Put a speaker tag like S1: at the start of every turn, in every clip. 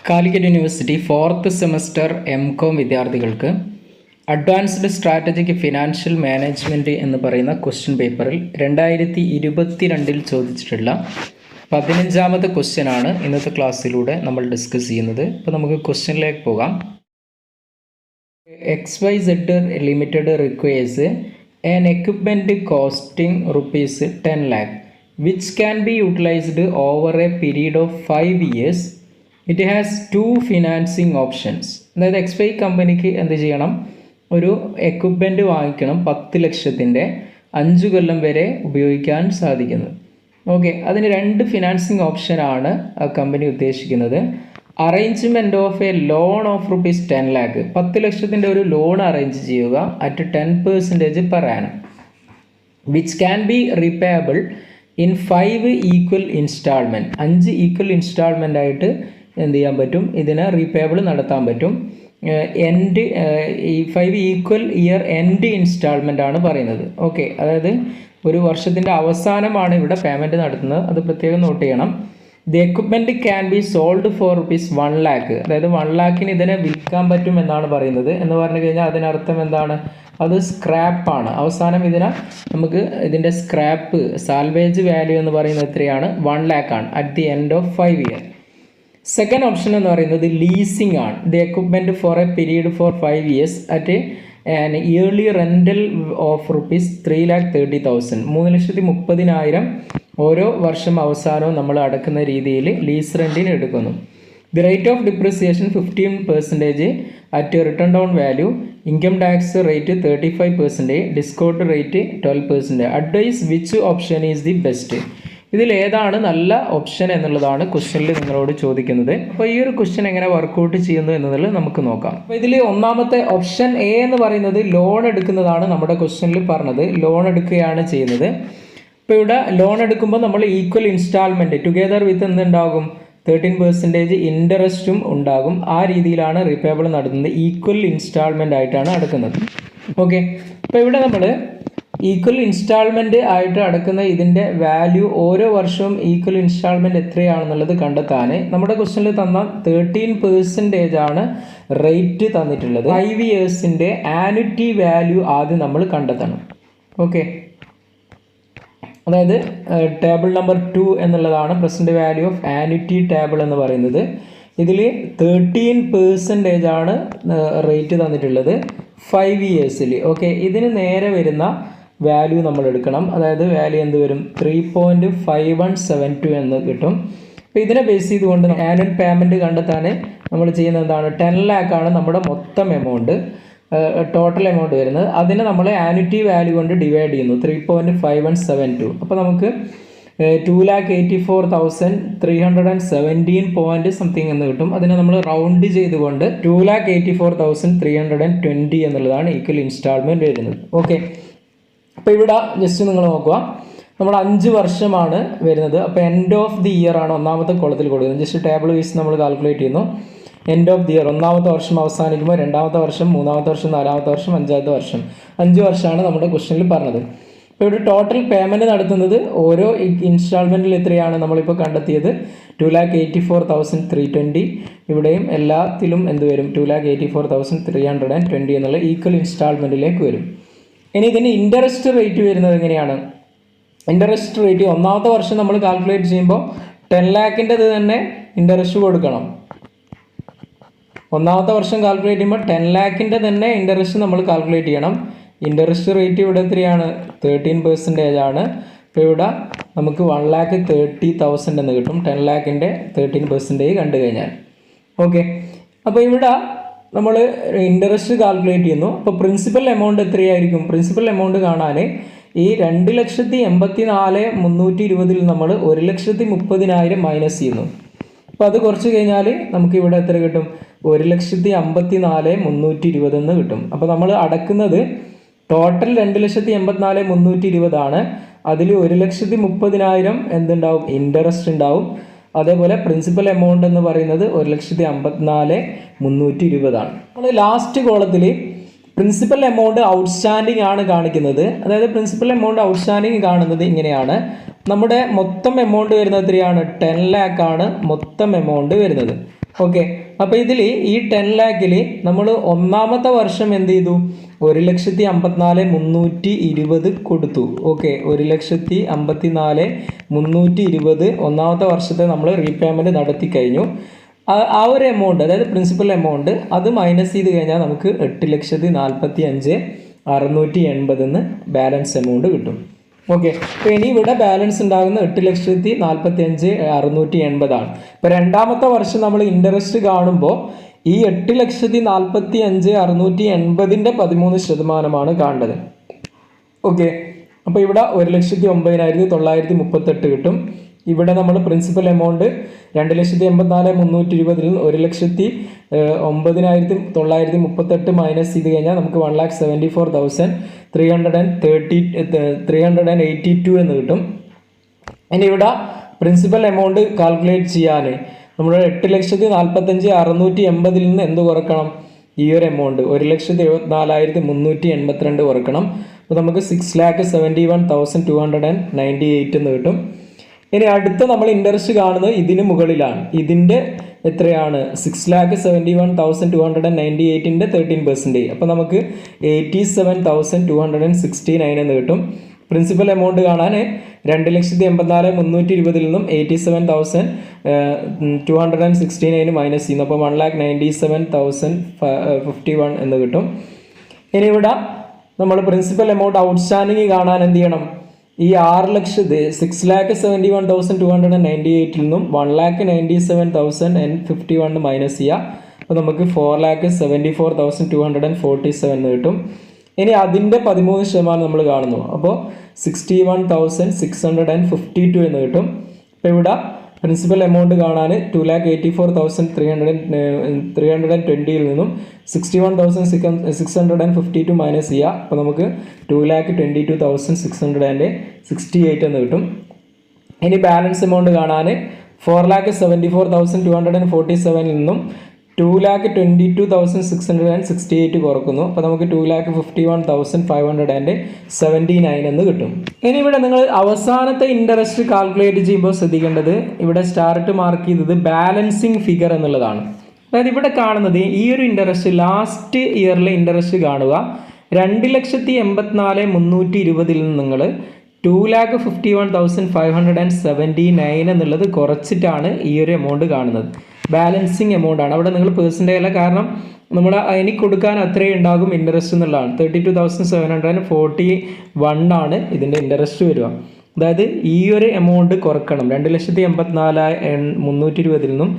S1: Calicut university 4th semester M.Com വിദ്യാർത്ഥികൾക്ക് advanced strategic financial management എന്ന് പറയുന്ന ക്വസ്റ്റ്യൻ പേപ്പറിൽ 2022 ചോദിച്ചിട്ടുള്ള 15ാമത്തെ ക്വസ്റ്റ്യനാണ് ഇന്നത്തെ ക്ലാസ്സിലൂടെ നമ്മൾ ഡിസ്കസ് ചെയ്യുന്നത്. അപ്പോൾ നമുക്ക് ക്വസ്റ്റ്യനിലേക്ക് പോകാം. XYZ Limited requires an equipment costing rupees 10 lakh which can be utilized over a period of 5 years. It has two financing options. അതായത് XY കമ്പനിക്ക് എന്ത് ചെയ്യണം, ഒരു എക്വിപ്മെൻറ്റ് വാങ്ങിക്കണം 10 ലക്ഷത്തിൻ്റെ 5 കൊല്ലം വരെ ഉപയോഗിക്കാൻ സാധിക്കുന്നത്. ഓക്കെ, അതിന് 2 ഫിനാൻസിങ് ഓപ്ഷനാണ് ആ കമ്പനി ഉദ്ദേശിക്കുന്നത്. Arrangement of A loan of rupees 10 lakh, 10 ലക്ഷത്തിൻ്റെ ഒരു ലോൺ അറേഞ്ച് ചെയ്യുക at 10% per annum, which can be repayable in 5 equal instalment. 5 equal instalment ആയിട്ട് എന്ത് ചെയ്യാൻ പറ്റും, ഇതിനെ റീപേയബിൾ നടത്താൻ പറ്റും. ഈ 5 ഈക്വൽ ഇയർ എൻഡ് ഇൻസ്റ്റാൾമെൻ്റ് ആണ് പറയുന്നത്. ഓക്കെ, അതായത് ഒരു വർഷത്തിൻ്റെ അവസാനമാണ് ഇവിടെ പേയ്മെൻറ്റ് നടത്തുന്നത്, അത് പ്രത്യേകം നോട്ട് ചെയ്യണം. The equipment can be sold for rupees 1 lakh, അതായത് 1 lakhന് ഇതിനെ വിൽക്കാൻ പറ്റും എന്നാണ് പറയുന്നത്. എന്ന് പറഞ്ഞു കഴിഞ്ഞാൽ അതിനർത്ഥം എന്താണ്, അത് സ്ക്രാപ്പാണ്. അവസാനം നമുക്ക് ഇതിൻ്റെ സ്ക്രാപ്പ് സാൽവേജ് വാല്യൂ എന്ന് പറയുന്നത് എത്രയാണ്, 1 lakh ആണ് at the end of 5 years. Second option എന്ന് പറയുന്നത് ലീസിംഗ് ആണ്. The equipment for a period for 5 years at an yearly rental of rupees 3,30,000, 3,30,000 ഓരോ വർഷം അവസാനവും നമ്മൾ അടക്കുന്ന രീതിയിൽ ലീസ് റെൻറ്റിന് എടുക്കുന്നു. The rate of depreciation 15% at written down value, income tax rate 35%, discount rate 12%. Advise which option is the best, ഇതിൽ ഏതാണ് നല്ല ഓപ്ഷൻ എന്നുള്ളതാണ് ക്വസ്റ്റ്യനിൽ നിങ്ങളോട് ചോദിക്കുന്നത്. അപ്പോൾ ഈ ഒരു ക്വസ്റ്റ്യൻ എങ്ങനെ വർക്കൗട്ട് ചെയ്യുന്നു എന്നതിൽ നമുക്ക് നോക്കാം. അപ്പോൾ ഇതിൽ ഒന്നാമത്തെ ഓപ്ഷൻ എ എന്ന് പറയുന്നത് ലോൺ എടുക്കുന്നതാണ് നമ്മുടെ ക്വസ്റ്റ്യനിൽ പറഞ്ഞത്. ലോൺ എടുക്കുകയാണ് ചെയ്യുന്നത്. ഇപ്പോൾ ഇവിടെ ലോൺ എടുക്കുമ്പോൾ നമ്മൾ ഈക്വൽ ഇൻസ്റ്റാൾമെൻറ്റ് ടുഗെദർ വിത്ത് എന്തുണ്ടാകും, 13% ഇൻട്രസ്റ്റും ഉണ്ടാകും. ആ രീതിയിലാണ് റീപേബിൾ നടത്തുന്നത്. ഈക്വൽ ഇൻസ്റ്റാൾമെൻ്റ് ആയിട്ടാണ് അടക്കുന്നത്. ഓക്കെ, അപ്പോൾ ഇവിടെ നമ്മൾ ഈക്വൽ ഇൻസ്റ്റാൾമെൻറ്റ് ആയിട്ട് അടക്കുന്ന ഇതിൻ്റെ വാല്യൂ ഓരോ വർഷവും ഈക്വൽ ഇൻസ്റ്റാൾമെൻറ്റ് എത്രയാണെന്നുള്ളത് കണ്ടെത്താൻ നമ്മുടെ ക്വസ്റ്റ്യനിൽ തന്ന 13% ആണ് റേറ്റ് തന്നിട്ടുള്ളത്. 5 yearsൻ്റെ ആനുറ്റി വാല്യൂ ആദ്യം നമ്മൾ കണ്ടെത്തണം. ഓക്കെ, അതായത് ടേബിൾ നമ്പർ 2 എന്നുള്ളതാണ് present value of annuity table എന്ന് പറയുന്നത്. ഇതിൽ 13% ആണ് റേറ്റ് തന്നിട്ടുള്ളത് 5 yearsൽ. ഓക്കെ, ഇതിന് നേരെ വരുന്ന വാല്യൂ നമ്മൾ എടുക്കണം. അതായത് വാല്യൂ എന്ത് വരും, 3.5172 എന്ന് കിട്ടും. അപ്പോൾ ഇതിനെ ബേസ് ചെയ്തുകൊണ്ട് ആനുവൽ പേയ്മെൻറ്റ് കണ്ടെത്താൻ നമ്മൾ ചെയ്യുന്നത് എന്താണ്, 10 lakh ആണ് നമ്മുടെ മൊത്തം എമൗണ്ട്, ടോട്ടൽ എമൗണ്ട് വരുന്നത്. അതിനെ നമ്മൾ ആനുറ്റി വാല്യൂ കൊണ്ട് ഡിവൈഡ് ചെയ്യുന്നു, 3.5172. അപ്പോൾ നമുക്ക് 2,84,317 പോയിൻറ്റ് സംതിങ് എന്ന് കിട്ടും. അതിനെ നമ്മൾ റൗണ്ട് ചെയ്തുകൊണ്ട് 2,84,320 എന്നുള്ളതാണ് ഈക്വൽ ഇൻസ്റ്റാൾമെൻറ്റ് വരുന്നത്. ഓക്കെ, അപ്പോൾ ഇവിടെ ജസ്റ്റ് നിങ്ങൾ നോക്കുക, നമ്മൾ 5 വർഷമാണ് വരുന്നത്. അപ്പോൾ എൻഡ് ഓഫ് ദി ഇയർ ആണ് ഒന്നാമത്തെ കോളത്തിൽ കൊടുക്കുന്നത്. ജസ്റ്റ് ടേബിൾ വൈസ് നമ്മൾ കാൽക്കുലേറ്റ് ചെയ്യുന്നു. എൻഡ് ഓഫ് ദി ഇയർ, ഒന്നാമത്തെ വർഷം അവസാനിക്കുമ്പോൾ 2ാമത്തെ വർഷം, 3ാമത്തെ വർഷം, 4ാമത്തെ വർഷം, 5ാമത്തെ വർഷം, 5 വർഷമാണ് നമ്മുടെ ക്വസ്റ്റ്യനിൽ പറഞ്ഞത്. ഇപ്പോൾ ഇവിടെ ടോട്ടൽ പേയ്മെൻറ്റ് നടത്തുന്നത് ഓരോ ഇൻസ്റ്റാൾമെൻറ്റിൽ എത്രയാണ് നമ്മളിപ്പോൾ കണ്ടെത്തിയത്, 2,84,320. ഇവിടെയും എല്ലാത്തിലും എന്ത് വരും, 2,84,320 എന്നുള്ള ഈക്വൽ ഇൻസ്റ്റാൾമെൻറ്റിലേക്ക് വരും. ഇനി ഇതിന് ഇൻട്രസ്റ്റ് റേറ്റ് വരുന്നത് എങ്ങനെയാണ്, ഇൻട്രസ്റ്റ് റേറ്റ് ഒന്നാമത്തെ വർഷം നമ്മൾ കാൽക്കുലേറ്റ് ചെയ്യുമ്പോൾ 10 lakhൻ്റെ തന്നെ ഇൻട്രസ്റ്റ് കൊടുക്കണം. ഒന്നാമത്തെ വർഷം കാൽക്കുലേറ്റ് ചെയ്യുമ്പോൾ 10 lakhൻ്റെ തന്നെ ഇൻട്രസ്റ്റ് നമ്മൾ കാൽക്കുലേറ്റ് ചെയ്യണം. ഇൻട്രസ്റ്റ് റേറ്റ് ഇവിടെ എത്രയാണ്, 13% ആണ്. ഇപ്പോൾ ഇവിടെ നമുക്ക് 1,30,000 എന്ന് കിട്ടും, 10 lakhൻ്റെ 13% കണ്ടു കഴിഞ്ഞാൽ. ഓക്കെ, അപ്പോൾ ഇവിടെ നമ്മൾ ഇൻട്രസ്റ്റ് കാൽക്കുലേറ്റ് ചെയ്യുന്നു. അപ്പോൾ പ്രിൻസിപ്പൽ എമൗണ്ട് എത്രയായിരിക്കും, പ്രിൻസിപ്പൽ എമൗണ്ട് കാണാൻ ഈ 2,84,320 നമ്മൾ 1,30,000 മൈനസ് ചെയ്യുന്നു. അപ്പോൾ അത് കുറച്ച് കഴിഞ്ഞാൽ നമുക്ക് ഇവിടെ എത്ര കിട്ടും, 1,54,320 എന്ന് കിട്ടും. അപ്പോൾ നമ്മൾ അടക്കുന്നത് ടോട്ടൽ 2,84,320 ആണ്. അതിൽ 1,30,000 എന്തുണ്ടാവും, ഇൻട്രസ്റ്റ് ഉണ്ടാവും. അതേപോലെ പ്രിൻസിപ്പൽ എമൗണ്ട് എന്ന് പറയുന്നത് 1,54,320 ആണ്. നമ്മൾ ലാസ്റ്റ് കോളത്തിൽ പ്രിൻസിപ്പൽ എമൗണ്ട് ഔട്ട്സ്റ്റാൻഡിംഗ് ആണ് കാണിക്കുന്നത്. അതായത് പ്രിൻസിപ്പൽ എമൗണ്ട് ഔട്ട്സ്റ്റാൻഡിംഗ് കാണുന്നത് ഇങ്ങനെയാണ്. നമ്മുടെ മൊത്തം എമൗണ്ട് വരുന്നത് എത്രയാണ്, 10 lakh ആണ് മൊത്തം എമൗണ്ട് വരുന്നത്. ഓക്കെ, അപ്പോൾ ഇതിൽ ഈ 10 ലാഖിൽ നമ്മൾ ഒന്നാമത്തെ വർഷം എന്ത് ചെയ്തു? 1,54,320 കൊടുത്തു. ഓക്കെ, 1,54,320 ഒന്നാമത്തെ വർഷത്തെ നമ്മൾ റീപേയ്മെൻറ്റ് നടത്തി കഴിഞ്ഞു. ആ ഒരു എമൗണ്ട്, അതായത് പ്രിൻസിപ്പൽ എമൗണ്ട്, അത് മൈനസ് ചെയ്ത് കഴിഞ്ഞാൽ നമുക്ക് 8,45,680 ബാലൻസ് എമൗണ്ട് കിട്ടും. ഓക്കെ, അപ്പോൾ ഇനി ഇവിടെ ബാലൻസ് ഉണ്ടാകുന്ന 8,45,680 ആണ്. ഇപ്പോൾ രണ്ടാമത്തെ വർഷം നമ്മൾ ഇൻട്രസ്റ്റ് കാണുമ്പോൾ ഈ 8,45,680 13% കാണേണ്ടത്. ഓക്കെ, അപ്പോൾ ഇവിടെ 1,09,938 കിട്ടും. ഇവിടെ നമ്മൾ പ്രിൻസിപ്പൽ എമൗണ്ട് 2,84,320 1,09,938 മൈനസ് ചെയ്ത് കഴിഞ്ഞാൽ നമുക്ക് 1,74,382 എന്ന് കിട്ടും. ഇനി ഇവിടെ പ്രിൻസിപ്പൽ എമൗണ്ട് കാൽക്കുലേറ്റ് ചെയ്യാൻ നമ്മൾ 8,45,680 നിന്ന് എന്ത് കുറക്കണം? ഈ ഒരു എമൗണ്ട് 1,74,382 കുറക്കണം. അപ്പോൾ നമുക്ക് 6,71,298 എന്ന് കിട്ടും. ഇനി അടുത്ത നമ്മൾ ഇൻട്രസ്റ്റ് കാണുന്നത് ഇതിന് മുകളിലാണ്. ഇതിൻ്റെ എത്രയാണ്? 6,71,298 13%. അപ്പോൾ നമുക്ക് 87,269 എന്ന് കിട്ടും. പ്രിൻസിപ്പൽ എമൗണ്ട് കാണാൻ 2,84,320 നിന്നും 87,269 മൈനസ് ചെയ്യുന്നു. അപ്പോൾ 1,97,051 എന്ന് കിട്ടും. ഇനി ഇവിടെ നമ്മൾ പ്രിൻസിപ്പൽ എമൗണ്ട് ഔട്ട്സ്റ്റാൻഡിങ് കാണാൻ എന്ത് ചെയ്യണം? ഈ 6,71,298 നിന്നും 1,97,051 മൈനസ് ചെയ്യുക. അപ്പോൾ നമുക്ക് 4,74,247 എന്ന് കിട്ടും. ഇനി അതിൻ്റെ 13% നമ്മൾ കാണുന്നു. അപ്പോൾ 61,652 എന്ന് കിട്ടും. അപ്പോൾ ഇവിടെ പ്രിൻസിപ്പൽ എമൗണ്ട് കാണാൻ 2,84,320 നിന്നും 61,652 മൈനസ് ചെയ്യുക. അപ്പോൾ നമുക്ക് 2,22,668 എന്ന് കിട്ടും. ഇനി ബാലൻസ് എമൗണ്ട് കാണാൻ 4,74,247 നിന്നും 2,22,668 കുറക്കുന്നു. അപ്പോൾ നമുക്ക് 2,51,579 എന്ന് കിട്ടും. ഇനി ഇവിടെ നിങ്ങൾ അവസാനത്തെ ഇൻട്രസ്റ്റ് കാൽക്കുലേറ്റ് ചെയ്യുമ്പോൾ ശ്രദ്ധിക്കേണ്ടത്, ഇവിടെ സ്റ്റാർട്ട് മാർക്ക് ചെയ്തത് ബാലൻസിങ് ഫിഗർ എന്നുള്ളതാണ്. അതായത് ഇവിടെ കാണുന്നത് ഈ ഒരു ഇൻട്രസ്റ്റ് ലാസ്റ്റ് ഇയറിലെ ഇൻട്രസ്റ്റ് കാണുക. 2,84,320 നിന്ന് നിങ്ങൾ 2,51,579 എന്നുള്ളത് കുറച്ചിട്ടാണ് ഈ ഒരു എമൗണ്ട് കാണുന്നത്. ബാലൻസിങ് എമൗണ്ട് ആണ്. അവിടെ നിങ്ങൾ പേഴ്സൻ്റേജ് അല്ല, കാരണം നമ്മൾ എനിക്ക് കൊടുക്കാൻ അത്രയും ഉണ്ടാകും ഇൻട്രസ്റ്റ് എന്നുള്ളതാണ്. 32,741 ആണ് ഇതിൻ്റെ ഇൻട്രസ്റ്റ് വരിക. അതായത് ഈ ഒരു എമൗണ്ട് കുറക്കണം. 2,84,320 നിന്നും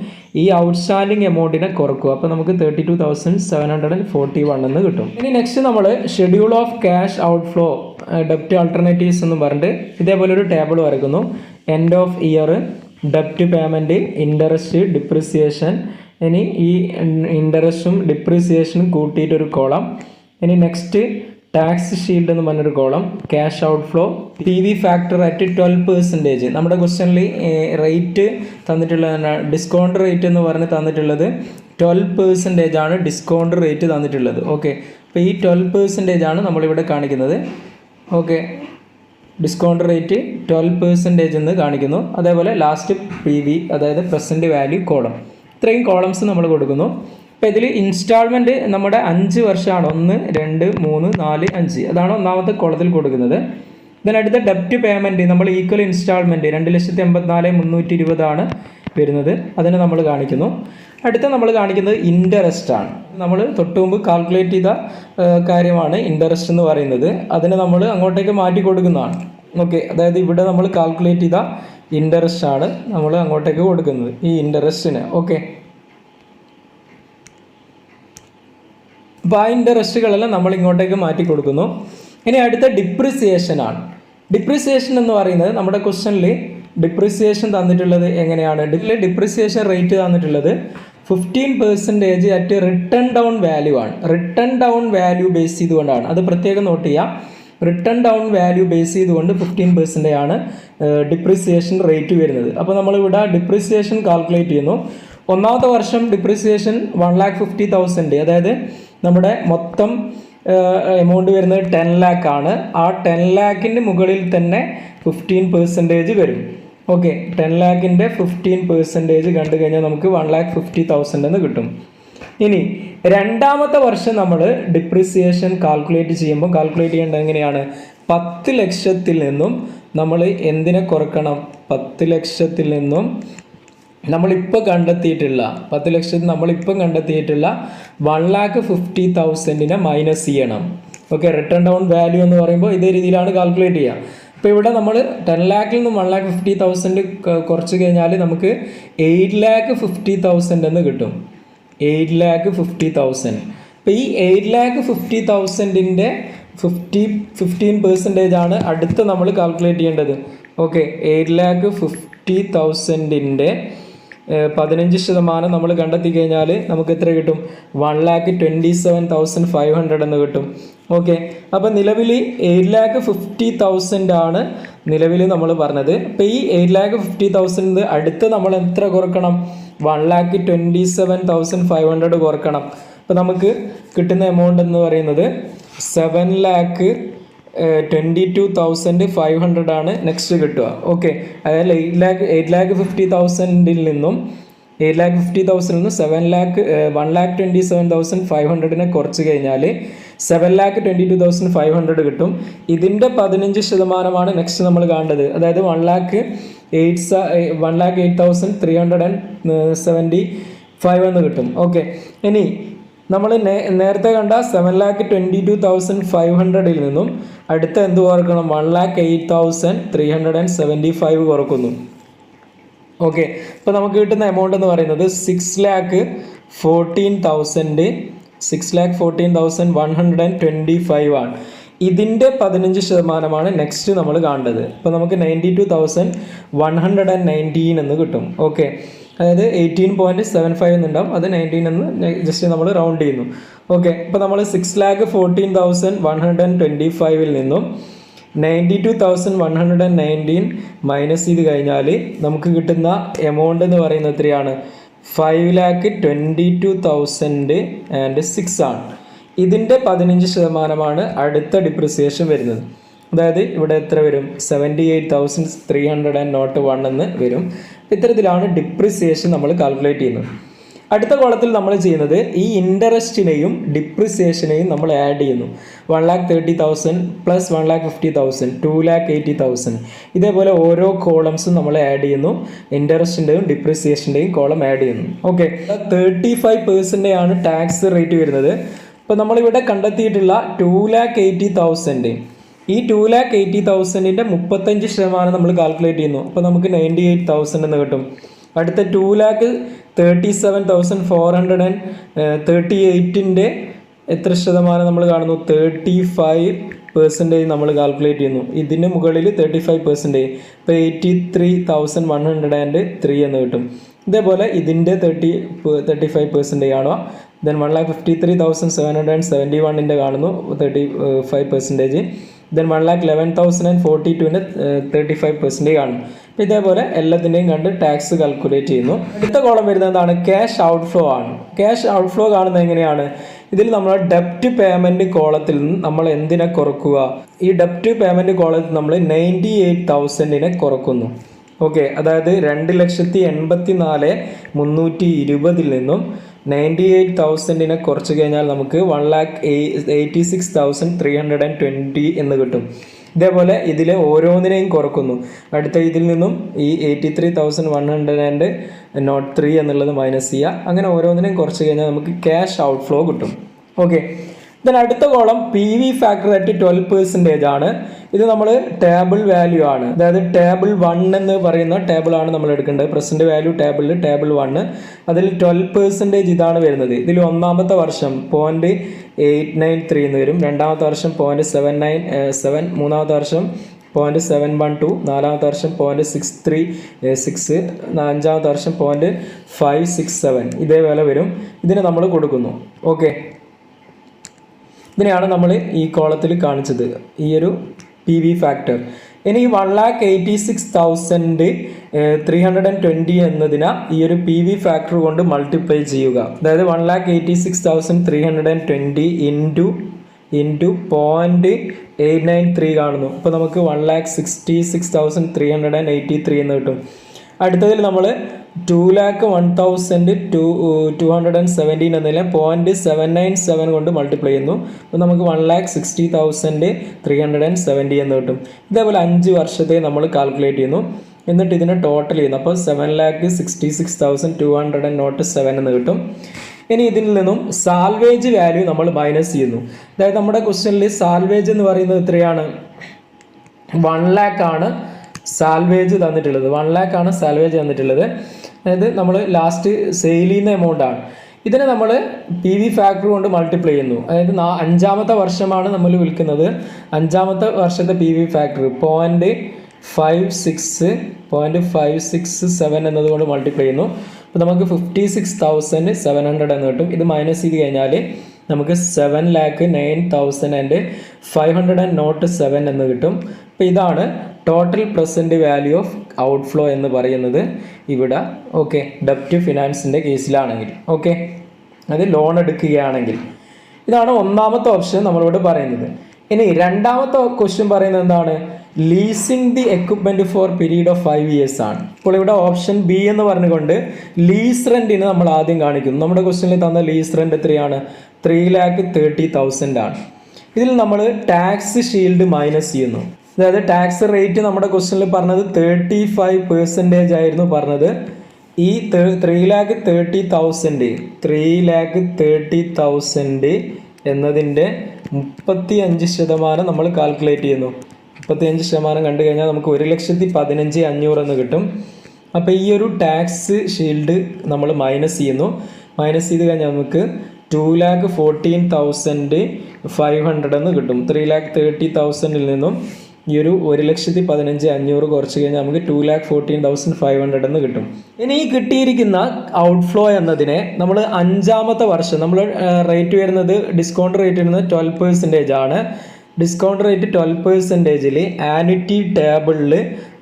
S1: ഈ ഔട്ട്സ്റ്റാൻഡിങ് എമൗണ്ടിനെ കുറക്കുക. അപ്പോൾ നമുക്ക് 32,741 എന്ന് കിട്ടും. ഇനി നെക്സ്റ്റ് നമ്മൾ ഷെഡ്യൂൾ ഓഫ് ക്യാഷ് ഔട്ട്ഫ്ലോ ഡെപ്റ്റ് ആൾട്ടർനേറ്റീവ്സ് എന്ന് പറഞ്ഞിട്ട് ഇതേപോലെ ഒരു ടേബിൾ വരയ്ക്കുന്നു. എൻഡ് ഓഫ് ഇയർ, ഡെപ്റ്റ് പേയ്മെൻറ്റ്, ഇൻട്രസ്റ്റ്, ഡിപ്രിസിയേഷൻ. ഇനി ഈ ഇൻട്രസ്റ്റും ഡിപ്രിസിയേഷനും കൂട്ടിയിട്ടൊരു കോളം. ഇനി നെക്സ്റ്റ് ടാക്സ് ഷീൽഡ് എന്ന് പറഞ്ഞൊരു column. Cash outflow, PV factor at 12%. നമ്മുടെ ക്വസ്റ്റ്യനിൽ റേറ്റ് തന്നിട്ടുള്ള ഡിസ്കൗണ്ട് റേറ്റ് എന്ന് പറഞ്ഞ് തന്നിട്ടുള്ളത് 12% ആണ് ഡിസ്കൗണ്ട് റേറ്റ് തന്നിട്ടുള്ളത്. ഓക്കെ, അപ്പോൾ ഈ 12% ആണ് നമ്മളിവിടെ കാണിക്കുന്നത്. ഓക്കെ, ഡിസ്കൗണ്ട് റേറ്റ് 12% എന്ന് കാണിക്കുന്നു. അതേപോലെ ലാസ്റ്റ് PV, അതായത് പ്രസൻറ്റ് വാല്യൂ കോളം. ഇത്രയും കോളംസ് നമ്മൾ കൊടുക്കുന്നു. അപ്പോൾ ഇതിൽ ഇൻസ്റ്റാൾമെൻറ്റ് നമ്മുടെ 5 വർഷമാണ്. 1, 2, 3, 4, 5 അതാണ് ഒന്നാമത്തെ കോളത്തിൽ കൊടുക്കുന്നത്. ഇതിനടുത്ത ഡെപ്റ്റ് പേയ്മെൻറ്റ് നമ്മൾ ഈക്വൽ ഇൻസ്റ്റാൾമെൻറ്റ് 2,84,320 ആണ് വരുന്നത്. അതിന് നമ്മൾ കാണിക്കുന്നു. അടുത്ത നമ്മൾ കാണിക്കുന്നത് ഇൻട്രസ്റ്റ് ആണ്. നമ്മൾ തൊട്ട് മുമ്പ് കാൽക്കുലേറ്റ് ചെയ്ത കാര്യമാണ് ഇൻട്രസ്റ്റ് എന്ന് പറയുന്നത്. അതിന് നമ്മൾ അങ്ങോട്ടേക്ക് മാറ്റി കൊടുക്കുന്നതാണ്. ഓക്കെ, അതായത് ഇവിടെ നമ്മൾ കാൽക്കുലേറ്റ് ചെയ്ത ഇൻട്രസ്റ്റ് ആണ് നമ്മൾ അങ്ങോട്ടേക്ക് കൊടുക്കുന്നത്, ഈ ഇൻട്രസ്റ്റിന്. ഓക്കെ, അപ്പോൾ ആ ഇൻട്രസ്റ്റുകളെല്ലാം നമ്മൾ ഇങ്ങോട്ടേക്ക് മാറ്റി കൊടുക്കുന്നു. ഇനി അടുത്ത ഡിപ്രിസിയേഷൻ ആണ്. ഡിപ്രിസിയേഷൻ എന്ന് പറയുന്നത് നമ്മുടെ ക്വസ്റ്റ്യനിൽ ഡിപ്രിസിയേഷൻ തന്നിട്ടുള്ളത് എങ്ങനെയാണ്? ഡിപ്രിസിയേഷൻ റേറ്റ് തന്നിട്ടുള്ളത് 15% അറ്റ് റിട്ടേൺ ഡൗൺ വാല്യൂ ആണ്. റിട്ടേൺ ഡൗൺ വാല്യൂ ബേസ് ചെയ്തുകൊണ്ടാണ്. അത് പ്രത്യേകം നോട്ട് ചെയ്യാം. റിട്ടേൺ ഡൗൺ വാല്യൂ ബേസ് ചെയ്തുകൊണ്ട് 15% ആണ് ഡിപ്രിസിയേഷൻ റേറ്റ് വരുന്നത്. അപ്പോൾ നമ്മളിവിടെ ഡിപ്രിസിയേഷൻ കാൽക്കുലേറ്റ് ചെയ്യുന്നു. ഒന്നാമത്തെ വർഷം ഡിപ്രിസിയേഷൻ 1,50,000, അതായത് നമ്മുടെ മൊത്തം എമൗണ്ട് വരുന്നത് 10 lakh ആണ്. ആ 10 lakhൻ്റെ മുകളിൽ തന്നെ 15% വരും. ഓക്കെ, 10 ലാഖിൻ്റെ 15% കണ്ടു കഴിഞ്ഞാൽ നമുക്ക് 1,50,000 എന്ന് കിട്ടും. ഇനി രണ്ടാമത്തെ വർഷം നമ്മൾ ഡിപ്രിസിയേഷൻ കാൽക്കുലേറ്റ് ചെയ്യേണ്ടത് എങ്ങനെയാണ്? 10 ലക്ഷത്തിൽ നിന്നും നമ്മൾ എന്തിനെ കുറക്കണം? 10 ലക്ഷത്തിൽ നിന്നും നമ്മളിപ്പോൾ കണ്ടെത്തിയിട്ടുള്ള 1,50,000 മൈനസ് ചെയ്യണം. ഓക്കെ, റിട്ടേൺ ഡൗൺ വാല്യൂ എന്ന് പറയുമ്പോൾ ഇതേ രീതിയിലാണ് കാൽക്കുലേറ്റ് ചെയ്യുക. അപ്പോൾ ഇവിടെ നമ്മൾ 10 ലാഖിൽ നിന്നും 1,50,000 കുറച്ച് കഴിഞ്ഞാൽ നമുക്ക് 8,50,000 എന്ന് കിട്ടും. 8,50,000. അപ്പോൾ ഈ 8,50,000-ൻ്റെ 15% ആണ് അടുത്ത് നമ്മൾ കാൽക്കുലേറ്റ് ചെയ്യേണ്ടത്. ഓക്കെ, 8,50,000-ൻ്റെ 15% നമ്മൾ കണ്ടെത്തി കഴിഞ്ഞാൽ നമുക്ക് എത്ര കിട്ടും? 1,27,500 എന്ന് കിട്ടും. ഓക്കെ, അപ്പോൾ നിലവിൽ 8,50,000 ആണ് നിലവിൽ നമ്മൾ പറഞ്ഞത്. അപ്പോൾ ഈ 8,50,000 അടുത്ത് നമ്മൾ എത്ര കുറക്കണം? 1,27,500 കുറക്കണം. അപ്പോൾ നമുക്ക് കിട്ടുന്ന എമൗണ്ട് എന്ന് പറയുന്നത് 7,22,500 ആണ് നെക്സ്റ്റ് കിട്ടുക. ഓക്കെ, അതായത് 8,50,000-ൽ നിന്നും 1,27,500 കുറച്ച് കഴിഞ്ഞാൽ 7,22,500 കിട്ടും. ഇതിൻ്റെ 15% നെക്സ്റ്റ് നമ്മൾ കാണേണ്ടത്. അതായത് 1,08,375 എന്ന് കിട്ടും. ഓക്കെ, ഇനി നമ്മൾ നേരത്തെ കണ്ട 7,22,500-ൽ നിന്നും അടുത്ത എന്ത് കുറക്കണം? 1,08,375 കുറക്കുന്നു. ഓക്കെ, അപ്പോൾ നമുക്ക് കിട്ടുന്ന എമൗണ്ട് എന്ന് പറയുന്നത് 6,14,125 ആണ്. ഇതിൻ്റെ 15% നെക്സ്റ്റ് നമ്മൾ കാണേണ്ടത്. അപ്പോൾ നമുക്ക് 92,119 എന്ന് കിട്ടും. ഓക്കെ, അതായത് 18.75 എന്നുണ്ടാവും. അത് 19 എന്ന് ജസ്റ്റ് നമ്മൾ റൗണ്ട് ചെയ്യുന്നു. ഓക്കെ, അപ്പോൾ നമ്മൾ 6,14,125-ൽ നിന്നും 92,119 മൈനസ് ചെയ്ത് കഴിഞ്ഞാൽ നമുക്ക് കിട്ടുന്ന എമൗണ്ട് എന്ന് പറയുന്നത് എത്രയാണ്? 5,22,006 ആണ്. ഇതിൻ്റെ 15% അടുത്ത ഡിപ്രിസിയേഷൻ വരുന്നത്. അതായത് ഇവിടെ എത്ര വരും? 78,301 എന്ന് വരും. ഇത്തരത്തിലാണ് ഡിപ്രിസിയേഷൻ നമ്മൾ കാൽക്കുലേറ്റ് ചെയ്യുന്നത്. അടുത്ത കോളത്തിൽ നമ്മൾ ചെയ്യുന്നത് ഈ ഇൻട്രസ്റ്റിനെയും ഡിപ്രിസിയേഷനെയും നമ്മൾ ആഡ് ചെയ്യുന്നു. 1,30,000 പ്ലസ് 1,50,000, 2,80,000. ഇതേപോലെ ഓരോ കോളംസും നമ്മൾ ആഡ് ചെയ്യുന്നു. ഇൻട്രസ്റ്റിൻ്റെയും ഡിപ്രിസിയേഷൻ്റെയും കോളം ആഡ് ചെയ്യുന്നു. ഓക്കെ, 35% ആണ് ടാക്സ് റേറ്റ് വരുന്നത്. അപ്പോൾ നമ്മളിവിടെ കണ്ടെത്തിയിട്ടുള്ള 2,80,000, ഈ 2,80,000-ൻ്റെ 35% നമ്മൾ കാൽക്കുലേറ്റ് ചെയ്യുന്നു. അപ്പോൾ നമുക്ക് 98,000 എന്ന് കിട്ടും. അടുത്ത 2,37,438-ൻ്റെ എത്ര ശതമാനം നമ്മൾ കാണുന്നു? 35% നമ്മൾ കാൽക്കുലേറ്റ് ചെയ്യുന്നു. ഇതിന് മുകളിൽ 35%. ഇപ്പോൾ 83,103 എന്ന് കിട്ടും. ഇതേപോലെ ഇതിൻ്റെ 35% ആണോ? ദെൻ 1,53,771-ൻ്റെ കാണുന്നു 35%. ദെൻ 1,11,042-ൻ്റെ 35% കാണും. അപ്പോൾ ഇതേപോലെ എല്ലാത്തിൻ്റെയും കണ്ട് ടാക്സ് കാൽക്കുലേറ്റ് ചെയ്യുന്നു. അടുത്ത കോളം വരുന്നത് എന്താണ്? ക്യാഷ് ഔട്ട്ഫ്ലോ ആണ്. ക്യാഷ് ഔട്ട്ഫ്ലോ കാണുന്നത് എങ്ങനെയാണ്? ഇതിൽ നമ്മൾ ഡെപ്റ്റ് പേയ്മെൻറ്റ് കോളത്തിൽ നിന്ന് നമ്മൾ എന്തിനെ കുറക്കുക? ഈ ഡെപ്റ്റ് പേയ്മെൻറ്റ് കോളത്തിൽ നമ്മൾ 98,000-നെ കുറക്കുന്നു. ഓക്കെ, അതായത് 2,84,320-ൽ നിന്നും 98,000-നെ കുറച്ച് കഴിഞ്ഞാൽ നമുക്ക് 1,86,320 എന്ന് കിട്ടും. ഇതേപോലെ ഇതിലെ ഓരോന്നിനെയും കുറക്കുന്നു. അടുത്ത ഇതിൽ നിന്നും ഈ 83,103 എന്നുള്ളത് മൈനസ് ചെയ്യുക. അങ്ങനെ ഓരോന്നിനെയും കുറച്ച് കഴിഞ്ഞാൽ നമുക്ക് ക്യാഷ് ഔട്ട്ഫ്ലോ കിട്ടും. ഓക്കെ, ദെൻ അടുത്ത കോളം PV ഫാക്ടർ അറ്റ് 12% ആണ്. ഇത് നമ്മൾ ടേബിൾ വാല്യൂ ആണ്. അതായത് ടേബിൾ 1 എന്ന് പറയുന്ന ടേബിളാണ് നമ്മൾ എടുക്കേണ്ടത്. പ്രസന്റ് വാല്യൂ ടേബിളിൽ ടേബിൾ 1, അതിൽ 12% ഇതാണ് വരുന്നത്. ഇതിൽ ഒന്നാമത്തെ വർഷം 0.893 എന്ന് വരും. രണ്ടാമത്തെ വർഷം 0.797, മൂന്നാമത്തെ വർഷം 0.712, നാലാമത്തെ വർഷം 0.636, അഞ്ചാമത്തെ വർഷം 0.567. ഇതേപോലെ വരും. ഇതിനെ നമ്മൾ കൊടുക്കുന്നു. ഓക്കെ, ഇതിനെയാണ് നമ്മൾ ഈ കോളത്തിൽ കാണിച്ചത്, ഈ ഒരു PV ഫാക്ടർ. ഇനി 1,86,320 എന്നതിനെ ഈ ഒരു PV ഫാക്ടർ കൊണ്ട് മൾട്ടിപ്ലൈ ചെയ്യുക. അതായത് 1,86,320 ഇൻറ്റു ഇൻറ്റു 0.893 കാണുന്നു. ഇപ്പോൾ നമുക്ക് 1,66,383 എന്ന് കിട്ടും. അടുത്തതിൽ നമ്മൾ 2,01,217 എന്നതിനെ 0.797 കൊണ്ട് മൾട്ടിപ്ലൈ ചെയ്യുന്നു. അപ്പോൾ നമുക്ക് 1,60,370 എന്ന് കിട്ടും. ഇതേപോലെ 5 വർഷത്തെ നമ്മൾ കാൽക്കുലേറ്റ് ചെയ്യുന്നു. എന്നിട്ട് ഇതിനെ ടോട്ടൽ ചെയ്യുന്നു. അപ്പോൾ 7,66,207 എന്ന് കിട്ടും. ഇനി ഇതിൽ നിന്നും സാൽവേജ് വാല്യൂ നമ്മൾ മൈനസ് ചെയ്യുന്നു. അതായത് നമ്മുടെ ക്വസ്റ്റ്യനിൽ സാൽവേജ് എന്ന് പറയുന്നത് എത്രയാണ്? 1 lakh ആണ് സാൽവേജ് തന്നിട്ടുള്ളത്. 1 lakh ആണ് സാൽവേജ് തന്നിട്ടുള്ളത്. അതായത് നമ്മൾ ലാസ്റ്റ് സെയിൽ ചെയ്യുന്ന എമൗണ്ട് ആണ്. ഇതിനെ നമ്മൾ PV ഫാക്ടർ കൊണ്ട് മൾട്ടിപ്ലൈ ചെയ്യുന്നു. അതായത് 5ാമത്തെ വർഷമാണ് നമ്മൾ വിൽക്കുന്നത്. 5ാമത്തെ വർഷത്തെ PV ഫാക്ടർ 0.567 എന്നതുകൊണ്ട് മൾട്ടിപ്ലൈ ചെയ്യുന്നു. അപ്പോൾ നമുക്ക് 56,700 എന്ന് കിട്ടും. ഇത് മൈനസ് ചെയ്ത് കഴിഞ്ഞാൽ നമുക്ക് 7,09,507 എന്ന് കിട്ടും. അപ്പോൾ ഇതാണ് total present value of outflow എന്ന് പറയുന്നത് ഇവിടെ. ഓക്കെ, ഡെപ്റ്റ് ഫിനാൻസിൻ്റെ കേസിലാണെങ്കിൽ, ഓക്കെ, അത് ലോൺ എടുക്കുകയാണെങ്കിൽ. ഇതാണ് ഒന്നാമത്തെ ഓപ്ഷൻ നമ്മളിവിടെ പറയുന്നത്. ഇനി രണ്ടാമത്തെ ക്വസ്റ്റ്യൻ പറയുന്നത് എന്താണ്? Leasing the equipment for period of 5 years ആണ്. ഇപ്പോൾ ഇവിടെ ഓപ്ഷൻ ബി എന്ന് പറഞ്ഞുകൊണ്ട് ലീസ് റെന്റിന് നമ്മൾ ആദ്യം കാണിക്കുന്നു. നമ്മുടെ ക്വസ്റ്റ്യനിൽ തന്ന ലീസ് റെന്റ് എത്രയാണ്? 3,30,000 ആണ്. ഇതിൽ നമ്മൾ ടാക്സ് ഷീൽഡ് മൈനസ് ചെയ്യുന്നു. അതായത് ടാക്സ് റേറ്റ് നമ്മുടെ ക്വസ്റ്റ്യനിൽ പറഞ്ഞത് 35% ആയിരുന്നു പറഞ്ഞത്. ഈ 3,30,000 എന്നതിൻ്റെ 35% നമ്മൾ കാൽക്കുലേറ്റ് ചെയ്യുന്നു. 35% കണ്ടു കഴിഞ്ഞാൽ നമുക്ക് 1,15,500 എന്ന് കിട്ടും. അപ്പോൾ ഈ ഒരു ടാക്സ് ഷീൽഡ് നമ്മൾ മൈനസ് ചെയ്യുന്നു. മൈനസ് ചെയ്ത് കഴിഞ്ഞാൽ നമുക്ക് 2,14,500 എന്ന് കിട്ടും. 3,30,000 നിന്നും ഈ ഒരു 1,15,500 കുറച്ച് കഴിഞ്ഞാൽ നമുക്ക് 2,14,500 എന്ന് കിട്ടും. ഇനി ഈ കിട്ടിയിരിക്കുന്ന ഔട്ട്ഫ്ലോ എന്നതിനെ നമ്മൾ 5ാമത്തെ വർഷം നമ്മൾ റേറ്റ് വരുന്നത് ഡിസ്കൗണ്ട് റേറ്റ് വരുന്നത് 12% ആണ്. ഡിസ്കൗണ്ട് റേറ്റ് 12%-ൽ ആനുറ്റി ടേബിളിൽ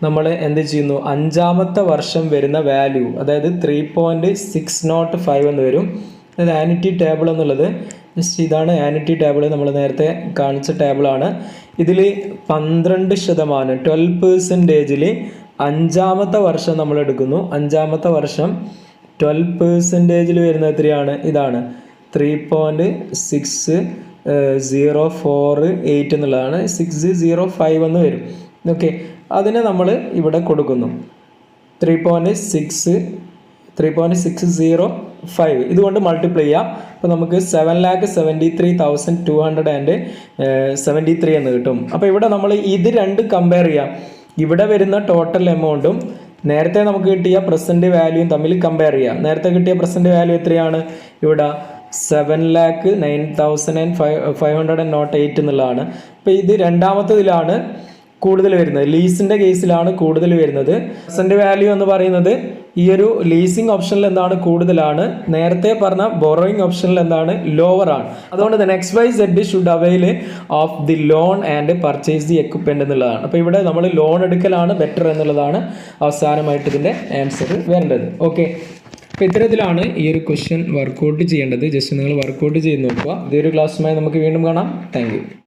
S1: നമ്മൾ എന്ത് ചെയ്യുന്നു? 5ാമത്തെ വർഷം വരുന്ന വാല്യൂ, അതായത് 3.605 എന്ന് വരും. അതായത് ആനുറ്റി ടേബിൾ എന്നുള്ളത് ജസ്റ്റ് ഇതാണ് ആനുറ്റി ടേബിൾ. നമ്മൾ നേരത്തെ കാണിച്ച ടേബിളാണ്. ഇതിൽ 12%, 12%-ൽ 5ാമത്തെ വർഷം നമ്മൾ എടുക്കുന്നു. 5ാമത്തെ വർഷം 12%-ൽ വരുന്നത് എത്രയാണ്? ഇതാണ് 3.604,8 എന്നുള്ളതാണ്. 605 എന്ന് വരും. ഓക്കെ, അതിനെ നമ്മൾ ഇവിടെ കൊടുക്കുന്നു. 3.605 ഇതുകൊണ്ട് മൾട്ടിപ്ലൈ ചെയ്യാം. അപ്പോൾ നമുക്ക് 7,73,273 എന്ന് കിട്ടും. അപ്പോൾ ഇവിടെ നമ്മൾ ഇത് രണ്ട് കമ്പയർ ചെയ്യാം. ഇവിടെ വരുന്ന ടോട്ടൽ എമൗണ്ടും നേരത്തെ നമുക്ക് കിട്ടിയ പ്രസൻറ്റ് വാല്യൂയും തമ്മിൽ കമ്പയർ ചെയ്യാം. നേരത്തെ കിട്ടിയ പ്രസൻറ്റ് വാല്യൂ എത്രയാണ്? ഇവിടെ 7,09,508 എന്നുള്ളതാണ്. അപ്പോൾ ഇത് രണ്ടാമത്തതിലാണ് കൂടുതൽ വരുന്നത്. ലീസിൻ്റെ കേസിലാണ് കൂടുതൽ വരുന്നത്. പ്രസൻറ്റ് വാല്യൂ എന്ന് പറയുന്നത് ഈ ഒരു ലീസിങ് ഓപ്ഷനിൽ എന്താണ്? കൂടുതലാണ്. നേരത്തെ പറഞ്ഞ ബോറോയിങ് ഓപ്ഷനിൽ എന്താണ്? ലോവർ ആണ്. അതുകൊണ്ട് തന്നെ XYZ should avail of the loan and purchase the equipment എന്നുള്ളതാണ്. അപ്പോൾ ഇവിടെ നമ്മൾ ലോൺ എടുക്കലാണ് ബെറ്റർ എന്നുള്ളതാണ് അവസാനമായിട്ട് ഇതിൻ്റെ ആൻസർ വരേണ്ടത്. ഓക്കെ, അപ്പോൾ ഇത്തരത്തിലാണ് ഈ ഒരു ക്വസ്റ്റ്യൻ വർക്കൗട്ട് ചെയ്യേണ്ടത്. ജസ്റ്റ് നിങ്ങൾ വർക്കൗട്ട് ചെയ്ത് നോക്കുക. ഇതൊരു ക്ലാസ്സുമായി നമുക്ക് വീണ്ടും കാണാം. Thank you.